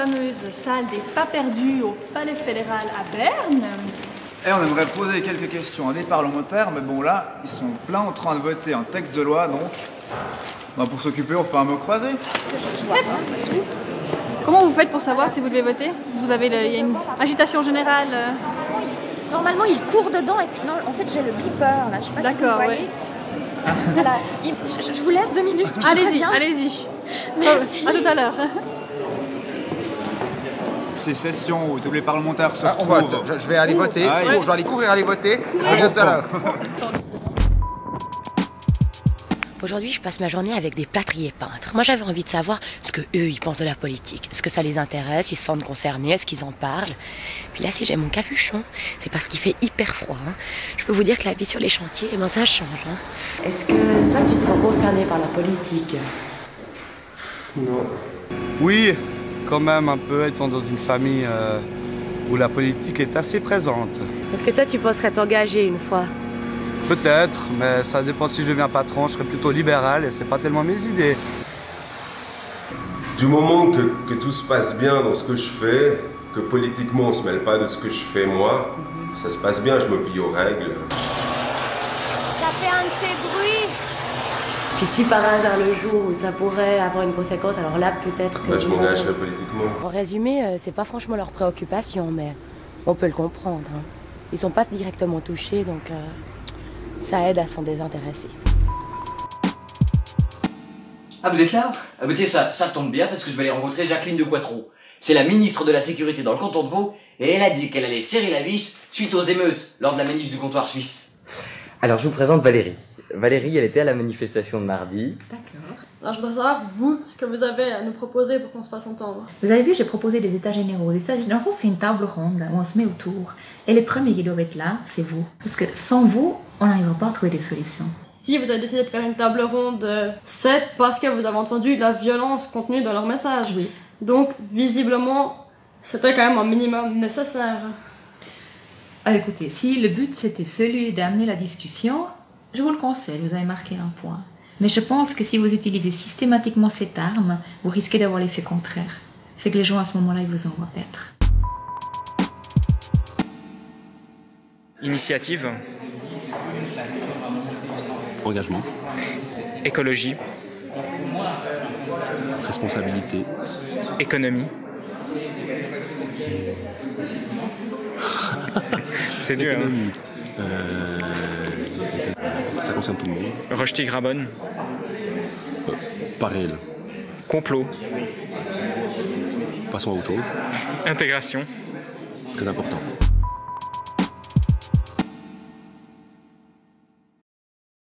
fameuse salle des pas perdus au Palais fédéral à Berne. Et on aimerait poser quelques questions à des parlementaires, mais bon là, ils sont plein en train de voter un texte de loi, donc pour s'occuper, on fait un mot croisé. Comment vous faites pour savoir si vous devez voter? Vous avez il y a une agitation générale. Normalement, il court dedans et puis non, en fait, j'ai le beeper là. Je sais pas si vous D'accord, voyez. Voilà. Je vous laisse 2 minutes. Allez-y, allez-y. Merci. À tout à l'heure. Ces sessions où tous les parlementaires se On retrouvent. vote. Je vais aller voter. Ah, Je vais aller courir aller voter. Je reviens tout à l'heure. Aujourd'hui, je passe ma journée avec des plâtriers peintres. Moi, j'avais envie de savoir ce que eux, ils pensent de la politique. Est-ce que ça les intéresse? Ils se sentent concernés? Est-ce qu'ils en parlent? Puis là, si j'ai mon capuchon, c'est parce qu'il fait hyper froid. Je peux vous dire que la vie sur les chantiers, eh ben, ça change. Est-ce que toi, tu te sens concerné par la politique? Non. Oui, quand même un peu, étant dans une famille où la politique est assez présente. Est-ce que toi, tu penserais t'engager une fois? Peut-être, mais ça dépend si je deviens patron, je serai plutôt libéral et c'est pas tellement mes idées. Du moment que tout se passe bien dans ce que je fais, que politiquement on se mêle pas de ce que je fais moi, ça se passe bien, je me plie aux règles. Ça fait un de ces bruits. Puis si par hasard le jour où ça pourrait avoir une conséquence, alors là, peut-être que... Je m'engagerai politiquement. En résumé, c'est pas franchement leur préoccupation, mais on peut le comprendre. Hein. Ils sont pas directement touchés, donc... ça aide à s'en désintéresser. Ah, vous êtes là? Ah, bah, ça tombe bien parce que je vais aller rencontrer Jacqueline de Quattro. C'est la ministre de la Sécurité dans le canton de Vaud et elle a dit qu'elle allait serrer la vis suite aux émeutes lors de la manif du comptoir suisse. Alors, je vous présente Valérie. Valérie, elle était à la manifestation de mardi. D'accord. Alors je voudrais savoir, vous, ce que vous avez à nous proposer pour qu'on se fasse entendre. Vous avez vu, j'ai proposé des états généraux. Les états généraux, c'est une table ronde où on se met autour. Et les premiers qui doivent être là, c'est vous. Parce que sans vous, on n'arrivera pas à trouver des solutions. Si vous avez décidé de faire une table ronde, c'est parce que vous avez entendu la violence contenue dans leur message. Oui. Donc, visiblement, c'était quand même un minimum nécessaire. Alors écoutez, si le but c'était celui d'amener la discussion, je vous le conseille, vous avez marqué un point. Mais je pense que si vous utilisez systématiquement cette arme, vous risquez d'avoir l'effet contraire. C'est que les gens à ce moment-là, ils vous envoient paître. Initiative. Engagement. Écologie. Responsabilité. Économie. C'est dur. Hein. Ça concerne tout le monde. Rocheté-Grabonne. Pas réel. Complot. Passons à autre chose. Intégration. Très important.